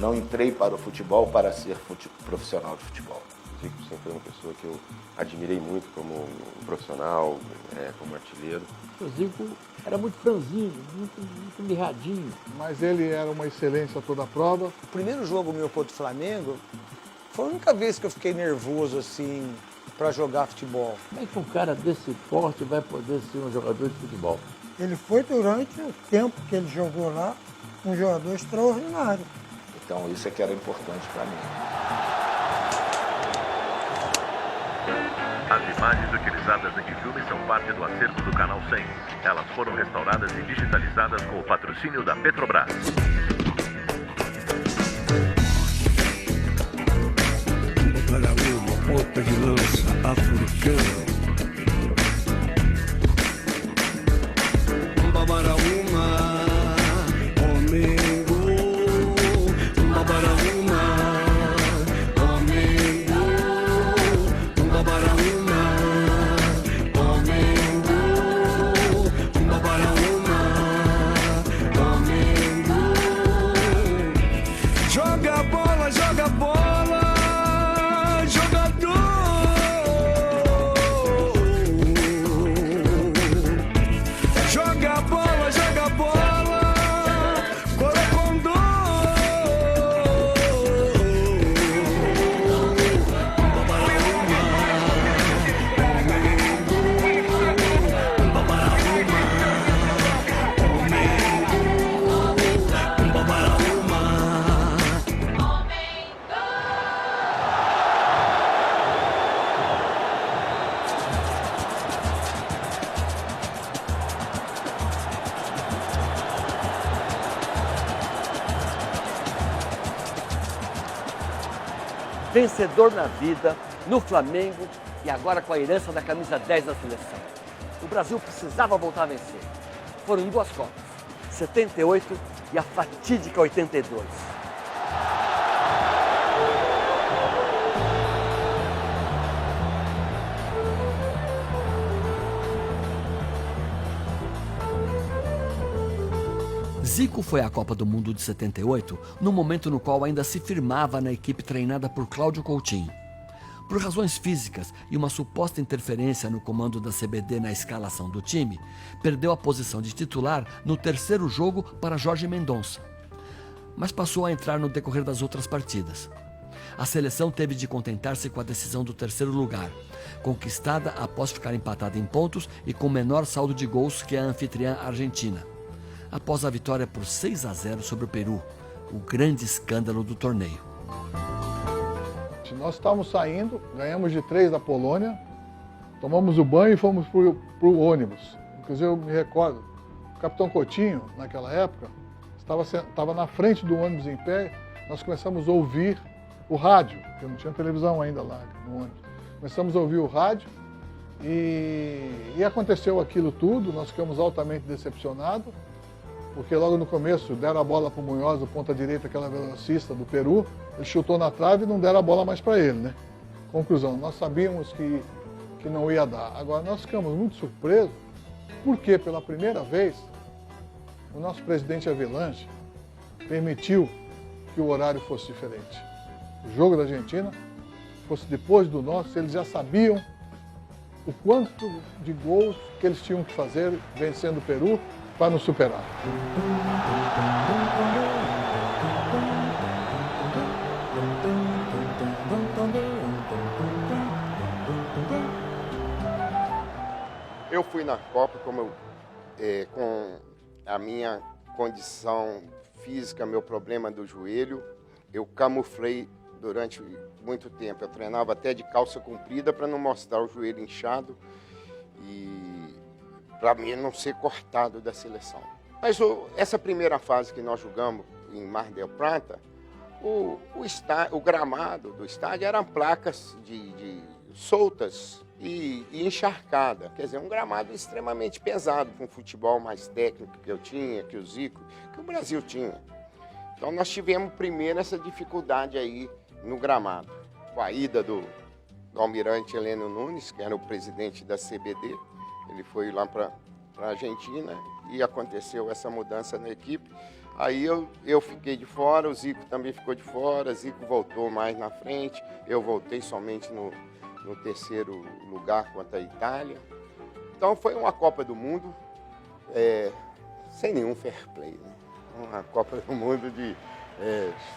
Não entrei para o futebol para ser profissional de futebol. O Zico sempre foi uma pessoa que eu admirei muito como um profissional, como artilheiro. O Zico era muito franzino, muito mirradinho. Mas ele era uma excelência a toda a prova. O primeiro jogo meu contra o Flamengo foi a única vez que eu fiquei nervoso assim para jogar futebol. Como é que um cara desse porte vai poder ser um jogador de futebol? Ele foi, durante o tempo que ele jogou lá, um jogador extraordinário. Então isso é que era importante para mim. As imagens utilizadas neste filme são parte do acervo do Canal 100. Elas foram restauradas e digitalizadas com o patrocínio da Petrobras. Para uma ponta de lança africana. Vencedor na vida, no Flamengo e agora com a herança da camisa 10 da seleção. O Brasil precisava voltar a vencer. Foram 2 Copas, 78 e a fatídica 82. Zico foi à Copa do Mundo de 78 no momento no qual ainda se firmava na equipe treinada por Cláudio Coutinho. Por razões físicas e uma suposta interferência no comando da CBD na escalação do time, perdeu a posição de titular no 3º jogo para Jorge Mendonça, mas passou a entrar no decorrer das outras partidas. A seleção teve de contentar-se com a decisão do 3º lugar, conquistada após ficar empatada em pontos e com menor saldo de gols que a anfitriã Argentina, após a vitória por 6-0 sobre o Peru, o grande escândalo do torneio. Nós estávamos saindo, ganhamos de 3 da Polônia, tomamos o banho e fomos para o ônibus. Inclusive eu me recordo, o capitão Coutinho, naquela época, estava na frente do ônibus em pé, nós começamos a ouvir o rádio, porque não tinha televisão ainda lá no ônibus. Começamos a ouvir o rádio e aconteceu aquilo tudo, nós ficamos altamente decepcionados, porque logo no começo deram a bola para o Munhoz, o ponta-direita, aquela velocista do Peru, ele chutou na trave e não deram a bola mais para ele, né? Conclusão, nós sabíamos que não ia dar. Agora, nós ficamos muito surpresos, porque pela primeira vez, o nosso presidente Avelange permitiu que o horário fosse diferente. O jogo da Argentina fosse depois do nosso, eles já sabiam o quanto de gols que eles tinham que fazer vencendo o Peru, para nos superar. Eu fui na Copa com a minha condição física, meu problema do joelho, eu camuflei durante muito tempo. Eu treinava até de calça comprida para não mostrar o joelho inchado e para mim não ser cortado da seleção. Mas essa primeira fase que nós jogamos em Mar del Plata, o gramado do estádio eram placas soltas e encharcada. Quer dizer, um gramado extremamente pesado, com um futebol mais técnico que eu tinha, que o Zico, que o Brasil tinha. Então nós tivemos primeiro essa dificuldade aí no gramado. Com a ida do almirante Heleno Nunes, que era o presidente da CBD, ele foi lá para a Argentina e aconteceu essa mudança na equipe. Aí eu fiquei de fora, o Zico também ficou de fora, Zico voltou mais na frente, eu voltei somente no terceiro lugar contra a Itália. Então foi uma Copa do Mundo sem nenhum fair play, né? Uma Copa do Mundo de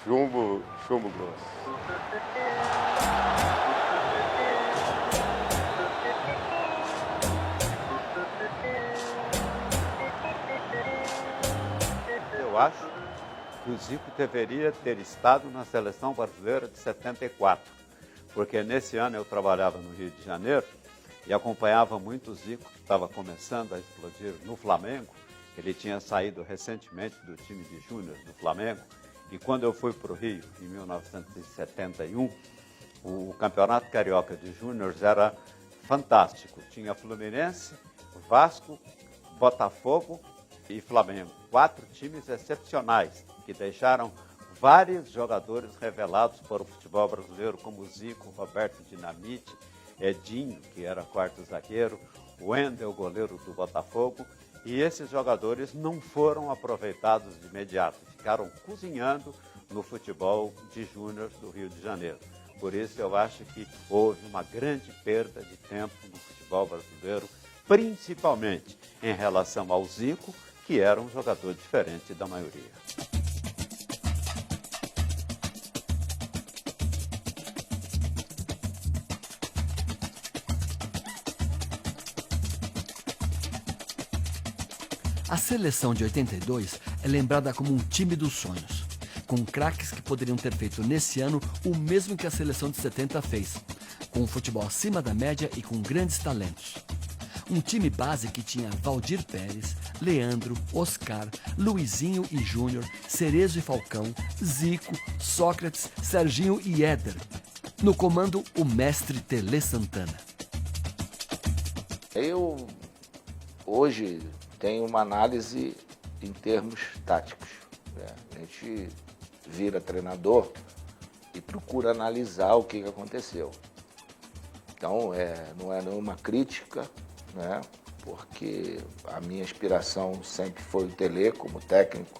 chumbo grosso. Eu acho que o Zico deveria ter estado na seleção brasileira de 74, porque nesse ano eu trabalhava no Rio de Janeiro e acompanhava muito o Zico, que estava começando a explodir no Flamengo. Ele tinha saído recentemente do time de júnior do Flamengo, e quando eu fui para o Rio, em 1971, o Campeonato Carioca de Júniors era fantástico. Tinha Fluminense, Vasco, Botafogo e Flamengo. 4 times excepcionais, que deixaram vários jogadores revelados para o futebol brasileiro, como Zico, Roberto Dinamite, Edinho, que era quarto zagueiro, Wendel, goleiro do Botafogo, e esses jogadores não foram aproveitados de imediato, ficaram cozinhando no futebol de júnior do Rio de Janeiro. Por isso eu acho que houve uma grande perda de tempo no futebol brasileiro, principalmente em relação ao Zico, que era um jogador diferente da maioria. A seleção de 82 é lembrada como um time dos sonhos, com craques que poderiam ter feito nesse ano o mesmo que a seleção de 70 fez, com um futebol acima da média e com grandes talentos. Um time base que tinha Valdir Pérez, Leandro, Oscar, Luizinho e Júnior, Cerezo e Falcão, Zico, Sócrates, Serginho e Éder. No comando, o mestre Tele Santana. Eu, hoje, tenho uma análise em termos táticos. A gente vira treinador e procura analisar o que aconteceu. Então, não é nenhuma crítica, né? Porque a minha inspiração sempre foi o Tele como técnico.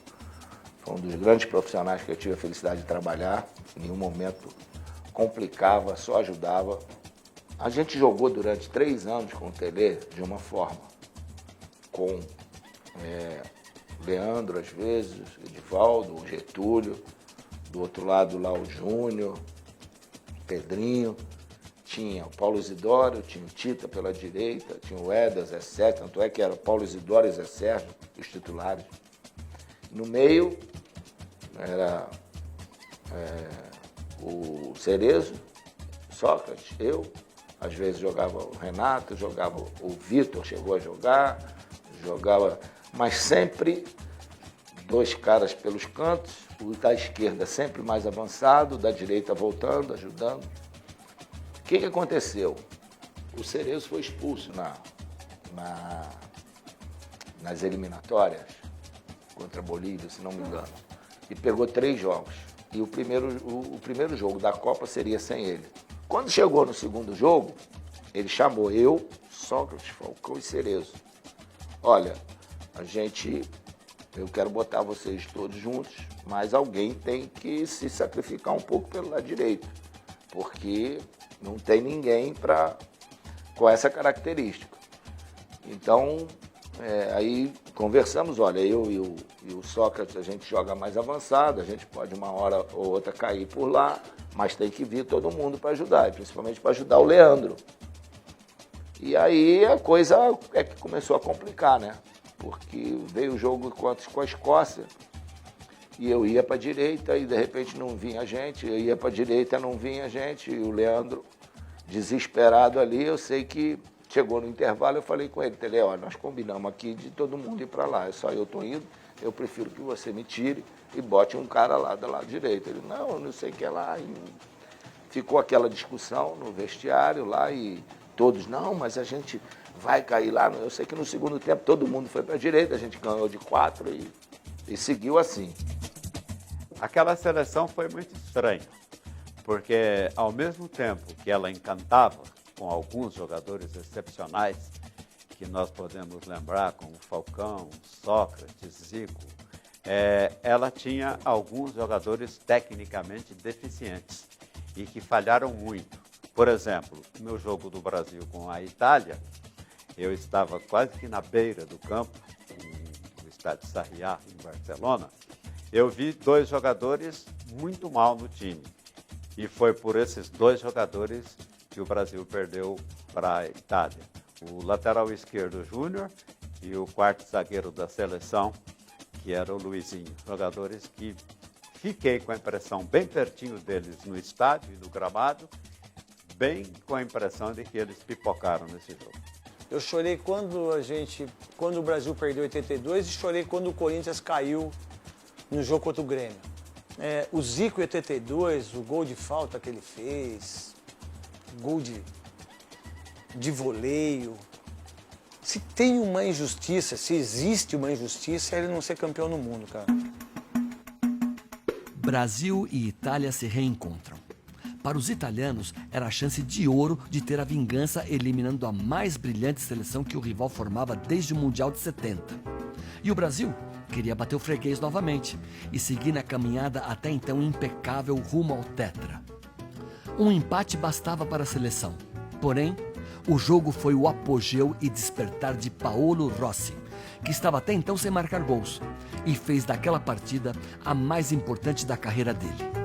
Foi um dos grandes profissionais que eu tive a felicidade de trabalhar. Em nenhum momento complicava, só ajudava. A gente jogou durante 3 anos com o Tele de uma forma, com Leandro às vezes, Edivaldo, o Getúlio, do outro lado lá o Júnior, Pedrinho. Tinha o Paulo Isidoro, tinha o Tita pela direita, tinha o Éder, Zé Sérgio, tanto é que era o Paulo Isidoro e Zé Sérgio, os titulares. No meio era o Cerezo, Sócrates, eu, às vezes jogava o Renato, jogava o Vitor, chegou a jogar, mas sempre 2 caras pelos cantos, o da esquerda sempre mais avançado, da direita voltando, ajudando. O que aconteceu? O Cerezo foi expulso nas eliminatórias contra a Bolívia, se não me engano, e pegou 3 jogos. E o primeiro jogo da Copa seria sem ele. Quando chegou no segundo jogo, ele chamou eu, Sócrates, Falcão e Cerezo. Olha, eu quero botar vocês todos juntos, mas alguém tem que se sacrificar um pouco pelo lado direito, porque não tem ninguém com essa característica. Então, aí conversamos, olha, eu e o Sócrates, a gente joga mais avançado, a gente pode uma hora ou outra cair por lá, mas tem que vir todo mundo para ajudar, principalmente para ajudar o Leandro. E aí a coisa que começou a complicar, né? Porque veio o jogo com a Escócia, e eu ia para a direita e de repente não vinha gente, eu ia para a direita, não vinha gente, e o Leandro, desesperado ali, eu sei que chegou no intervalo, eu falei com ele, Tele, olha, nós combinamos aqui de todo mundo ir para lá, só eu estou indo, eu prefiro que você me tire e bote um cara lá do lado direito. Ele, não sei o que lá. E ficou aquela discussão no vestiário lá e todos, não, mas a gente vai cair lá. Eu sei que no segundo tempo todo mundo foi para a direita, a gente ganhou de 4 e seguiu assim. Aquela seleção foi muito estranha, porque ao mesmo tempo que ela encantava com alguns jogadores excepcionais, que nós podemos lembrar como Falcão, Sócrates, Zico, ela tinha alguns jogadores tecnicamente deficientes e que falharam muito. Por exemplo, no jogo do Brasil com a Itália, eu estava quase que na beira do campo, no estádio Sarriá, em Barcelona. Eu vi 2 jogadores muito mal no time. E foi por esses 2 jogadores que o Brasil perdeu para a Itália. O lateral esquerdo Júnior e o quarto zagueiro da seleção, que era o Luizinho. Jogadores que fiquei com a impressão bem pertinho deles no estádio e no gramado, bem com a impressão de que eles pipocaram nesse jogo. Eu chorei quando o Brasil perdeu 82 e chorei quando o Corinthians caiu no jogo contra o Grêmio. O Zico em 82, o gol de falta que ele fez, gol de voleio. Se tem uma injustiça, se existe uma injustiça, é ele não ser campeão no mundo, cara. Brasil e Itália se reencontram. Para os italianos, era a chance de ouro de ter a vingança eliminando a mais brilhante seleção que o rival formava desde o Mundial de 70. E o Brasil queria bater o freguês novamente e seguir na caminhada até então impecável rumo ao tetra. Um empate bastava para a seleção. Porém, o jogo foi o apogeu e despertar de Paolo Rossi, que estava até então sem marcar gols, e fez daquela partida a mais importante da carreira dele.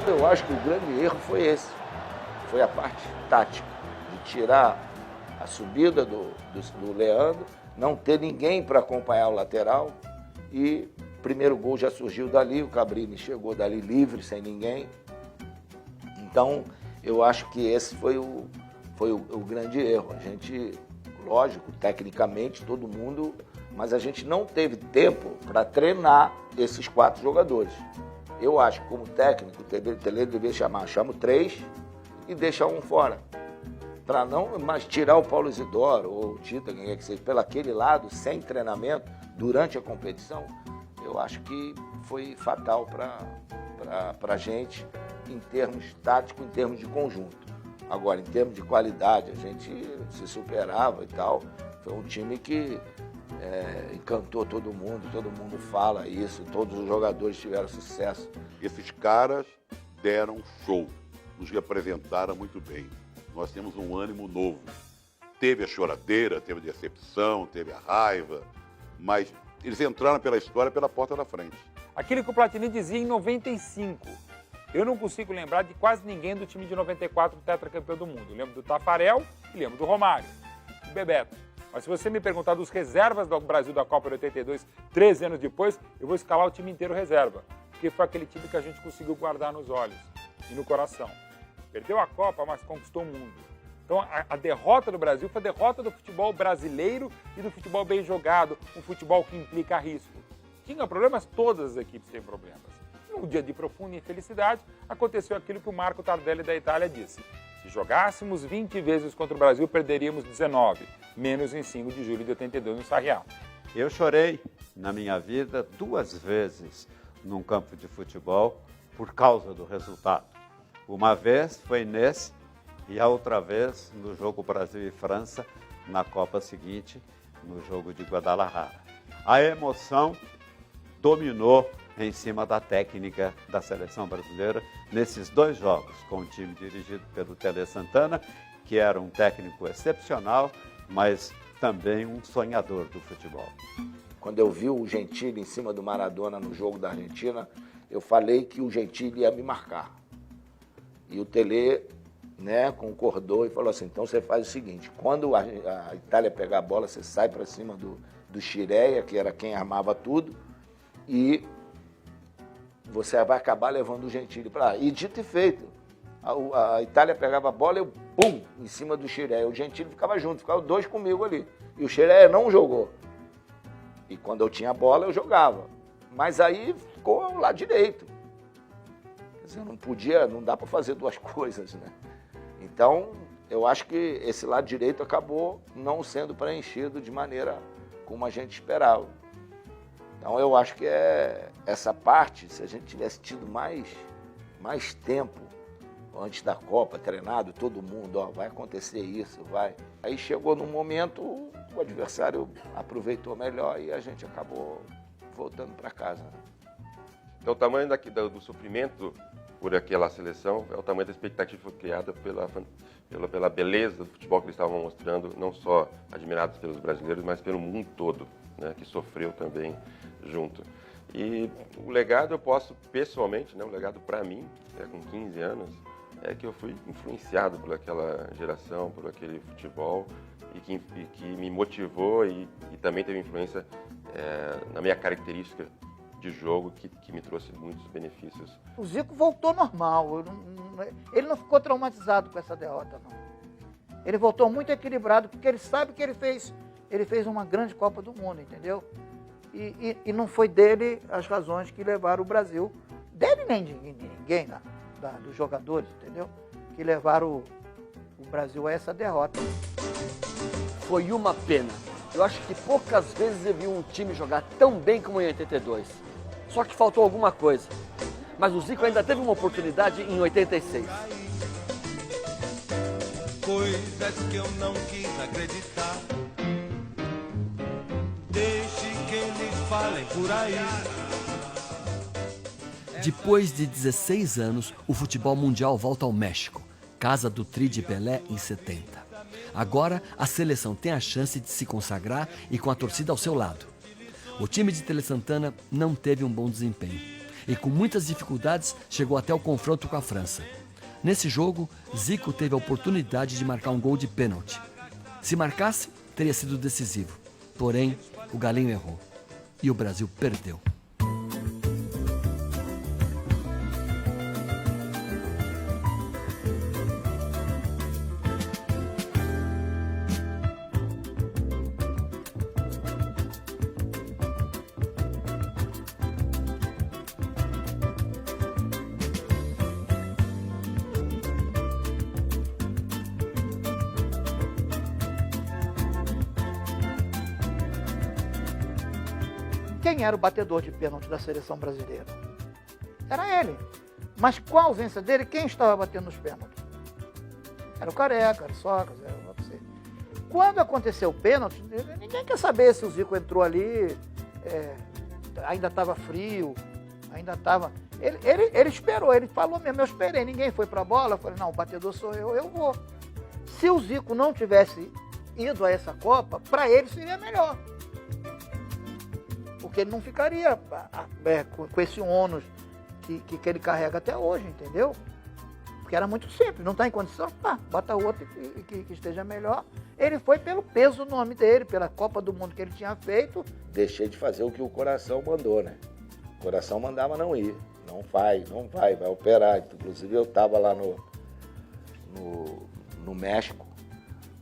Eu acho que o grande erro foi esse, foi a parte tática, de tirar a subida do Leandro, não ter ninguém para acompanhar o lateral e o primeiro gol já surgiu dali, o Cabrini chegou dali livre, sem ninguém. Então, eu acho que esse foi o grande erro. A gente, lógico, tecnicamente, todo mundo, mas a gente não teve tempo para treinar esses 4 jogadores. Eu acho que, como técnico, o Tele deveria chamo 3 e deixar um fora. Para não mais tirar o Paulo Isidoro ou o Tita, quem quer que seja, pelo aquele lado, sem treinamento, durante a competição, eu acho que foi fatal para a gente, em termos táticos, em termos de conjunto. Agora, em termos de qualidade, a gente se superava e tal. Foi um time que encantou todo mundo fala isso, todos os jogadores tiveram sucesso. Esses caras deram show, nos representaram muito bem. Nós temos um ânimo novo. Teve a choradeira, teve a decepção, teve a raiva, mas eles entraram pela história pela porta da frente. Aquilo que o Platini dizia em 95. Eu não consigo lembrar de quase ninguém do time de 94 tetracampeão do mundo. Eu lembro do Tafarel e lembro do Romário, do Bebeto. Mas se você me perguntar dos reservas do Brasil da Copa de 82, 13 anos depois, eu vou escalar o time inteiro reserva. Porque foi aquele time que a gente conseguiu guardar nos olhos e no coração. Perdeu a Copa, mas conquistou o mundo. Então a derrota do Brasil foi a derrota do futebol brasileiro e do futebol bem jogado, um futebol que implica risco. Tinha problemas, todas as equipes têm problemas. Num dia de profunda infelicidade, aconteceu aquilo que o Marco Tardelli da Itália disse. Se jogássemos 20 vezes contra o Brasil, perderíamos 19, menos em 5 de julho de 82 no Sarriá. Eu chorei na minha vida 2 vezes num campo de futebol por causa do resultado. Uma vez foi nesse e a outra vez no jogo Brasil e França, na Copa seguinte, no jogo de Guadalajara. A emoção dominou em cima da técnica da seleção brasileira nesses 2 jogos, com o time dirigido pelo Tele Santana, que era um técnico excepcional, mas também um sonhador do futebol. Quando eu vi o Gentili em cima do Maradona no jogo da Argentina, eu falei que o Gentili ia me marcar. E o Tele, concordou e falou assim, então você faz o seguinte, quando a Itália pegar a bola, você sai para cima do Scirea, que era quem armava tudo, e você vai acabar levando o Gentili para lá. E dito e feito, a Itália pegava a bola e eu, pum, em cima do Scirea. O Gentili ficava junto, ficava 2 comigo ali. E o Scirea não jogou. E quando eu tinha a bola, eu jogava. Mas aí ficou ao lado direito. Quer dizer, não dá para fazer 2 coisas, né? Então, eu acho que esse lado direito acabou não sendo preenchido de maneira como a gente esperava. Então eu acho que essa parte, se a gente tivesse tido mais tempo antes da Copa, treinado, todo mundo, ó, vai acontecer isso, vai. Aí chegou num momento, o adversário aproveitou melhor e a gente acabou voltando para casa. Então o tamanho do sofrimento por aquela seleção é o tamanho da expectativa criada pela beleza do futebol que eles estavam mostrando, não só admirados pelos brasileiros, mas pelo mundo todo, né, que sofreu também junto. E o legado eu posso, pessoalmente, né, o legado para mim, com 15 anos, é que eu fui influenciado por aquela geração, por aquele futebol, e que me motivou e também teve influência na minha característica de jogo, que me trouxe muitos benefícios. O Zico voltou normal, ele não ficou traumatizado com essa derrota, não. Ele voltou muito equilibrado, porque ele sabe que ele fez uma grande Copa do Mundo, entendeu? E não foi dele as razões que levaram o Brasil, dele nem de ninguém, dos jogadores, entendeu? Que levaram o Brasil a essa derrota. Foi uma pena. Eu acho que poucas vezes eu vi um time jogar tão bem como em 82. Só que faltou alguma coisa. Mas o Zico ainda teve uma oportunidade em 86. Coisas que eu não quis acreditar. Deixe que eles falem por aí. Depois de 16 anos, o futebol mundial volta ao México, casa do Tri de Pelé em 70. Agora, a seleção tem a chance de se consagrar e com a torcida ao seu lado. O time de Tele Santana não teve um bom desempenho e, com muitas dificuldades, chegou até o confronto com a França. Nesse jogo, Zico teve a oportunidade de marcar um gol de pênalti. Se marcasse, teria sido decisivo. Porém, o Galinho errou e o Brasil perdeu. Quem era o batedor de pênalti da seleção brasileira? Era ele. Mas com a ausência dele, quem estava batendo os pênaltis? Era o Careca, era o Sócrates, era o você. Quando aconteceu o pênalti, ninguém quer saber se o Zico entrou ali, ainda estava frio, ainda estava... Ele esperou, ele falou mesmo, eu esperei, ninguém foi para a bola, eu falei, não, o batedor sou eu vou. Se o Zico não tivesse ido a essa Copa, para ele seria melhor. Porque ele não ficaria com esse ônus que ele carrega até hoje, entendeu? Porque era muito simples, não está em condição, bota outro que esteja melhor. Ele foi pelo peso do nome dele, pela Copa do Mundo que ele tinha feito. Deixei de fazer o que o coração mandou, né? O coração mandava não ir, não vai operar. Inclusive eu estava lá no México,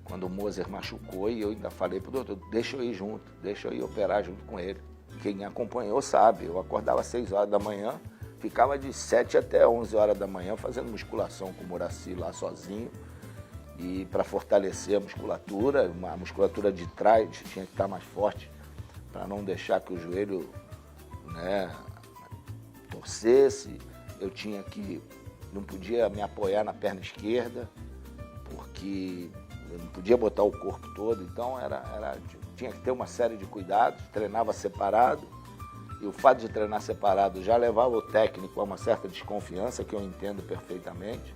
quando o Moser machucou, e eu ainda falei pro doutor, deixa eu ir junto, deixa eu ir operar junto com ele. Quem acompanhou sabe, eu acordava às 6 horas da manhã, ficava de 7 até 11 horas da manhã fazendo musculação com o Muracy lá sozinho. E para fortalecer a musculatura de trás tinha que estar mais forte para não deixar que o joelho, né, torcesse. Não podia me apoiar na perna esquerda, porque eu não podia botar o corpo todo, então tinha que ter uma série de cuidados, treinava separado, e o fato de treinar separado já levava o técnico a uma certa desconfiança, que eu entendo perfeitamente.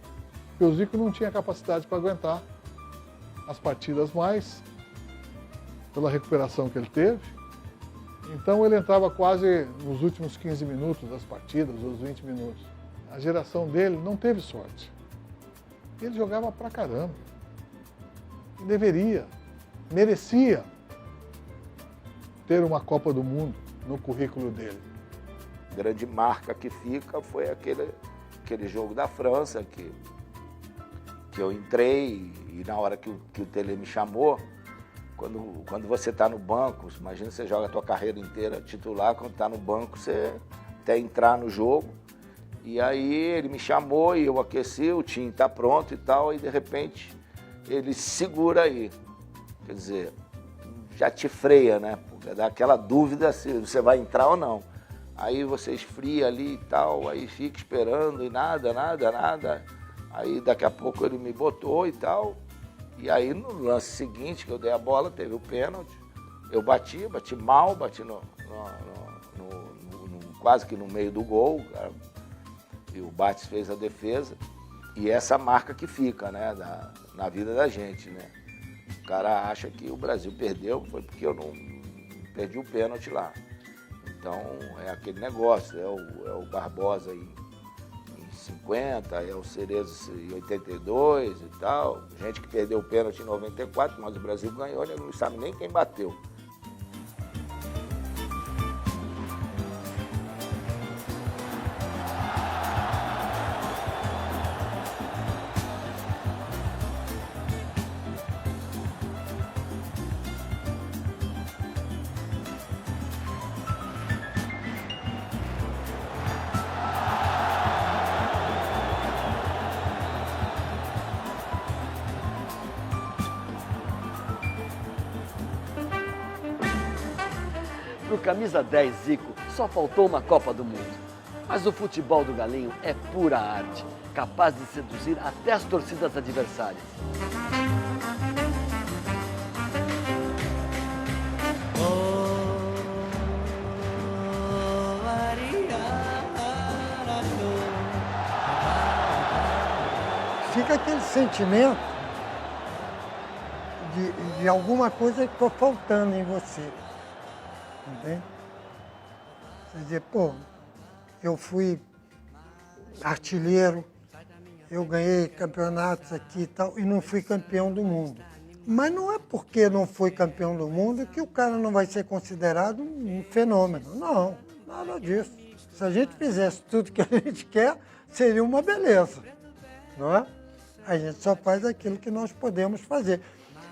E o Zico não tinha capacidade para aguentar as partidas mais, pela recuperação que ele teve. Então ele entrava quase nos últimos 15 minutos das partidas, os 20 minutos. A geração dele não teve sorte. Ele jogava pra caramba. E merecia ter uma Copa do Mundo no currículo dele. A grande marca que fica foi aquele jogo da França, que eu entrei e na hora que o Tele me chamou, quando você está no banco, imagina você joga a tua carreira inteira titular, quando está no banco você até entrar no jogo, e aí ele me chamou e eu aqueci, o time está pronto e tal, e de repente ele segura aí. Quer dizer, já te freia, né? Porque dá aquela dúvida se você vai entrar ou não. Aí você esfria ali e tal, aí fica esperando e nada. Aí daqui a pouco ele me botou e tal. E aí no lance seguinte que eu dei a bola, teve o pênalti. Eu bati mal, bati quase que no meio do gol. E o Bates fez a defesa. E essa marca que fica, né, na vida da gente, né? O cara acha que o Brasil perdeu, foi porque eu não perdi o pênalti lá. Então é aquele negócio, é o Barbosa em 50, é o Cerezo em 82 e tal. Gente que perdeu o pênalti em 94, mas o Brasil ganhou, ele não sabe nem quem bateu. Pro camisa 10 Zico, só faltou uma Copa do Mundo. Mas o futebol do Galinho é pura arte, capaz de seduzir até as torcidas adversárias. Fica aquele sentimento de alguma coisa que ficou faltando em você. Entende? Quer dizer, pô, eu fui artilheiro, eu ganhei campeonatos aqui e tal, e não fui campeão do mundo. Mas não é porque não fui campeão do mundo que o cara não vai ser considerado um fenômeno. Não, nada disso. Se a gente fizesse tudo que a gente quer, seria uma beleza, não é? A gente só faz aquilo que nós podemos fazer.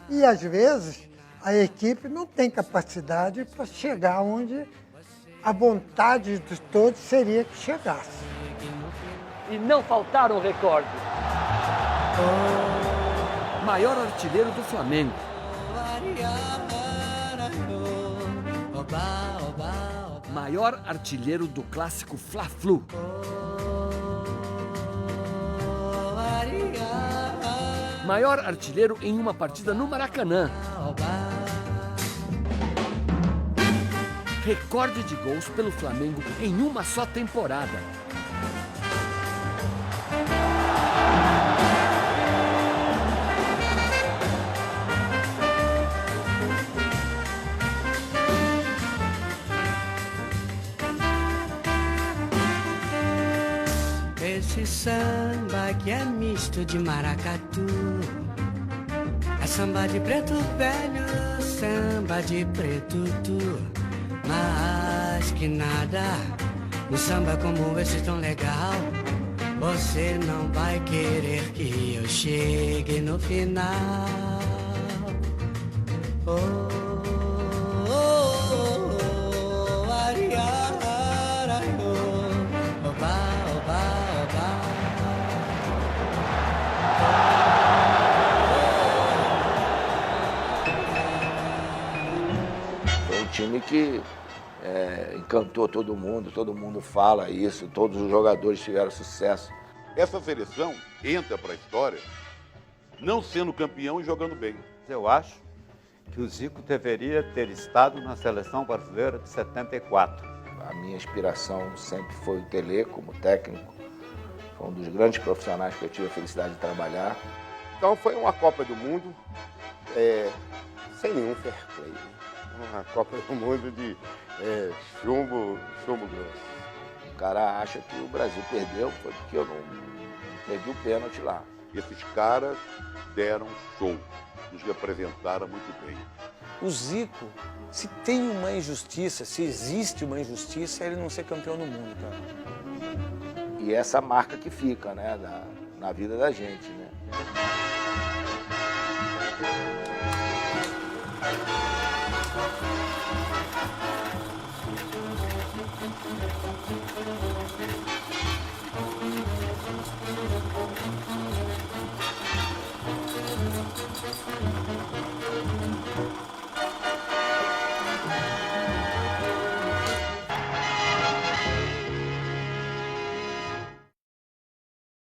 E às vezes a equipe não tem capacidade para chegar onde a vontade de todos seria que chegasse. E não faltaram recordes. Maior artilheiro do Flamengo. Maior artilheiro do clássico Fla-Flu. Maior artilheiro em uma partida no Maracanã. Recorde de gols pelo Flamengo em uma só temporada. Esse samba que é misto de maracatu, é samba de preto velho, samba de preto tu. Mas que nada, um samba como esse tão legal, você não vai querer que eu chegue no final. Oh, oh, oh, oh, ariara, oh, oba, oba, oba. Foi um time que encantou todo mundo fala isso, todos os jogadores tiveram sucesso. Essa seleção entra para a história não sendo campeão e jogando bem. Eu acho que o Zico deveria ter estado na seleção brasileira de 74. A minha inspiração sempre foi o Tele como técnico. Foi um dos grandes profissionais que eu tive a felicidade de trabalhar. Então foi uma Copa do Mundo sem nenhum fair play. Né? Uma Copa do Mundo de chumbo grosso. O cara acha que o Brasil perdeu, foi porque eu não perdi o pênalti lá. Esses caras deram show, nos representaram muito bem. O Zico, se tem uma injustiça, se existe uma injustiça, é ele não ser campeão do mundo, cara. E essa marca que fica, né, na vida da gente, né?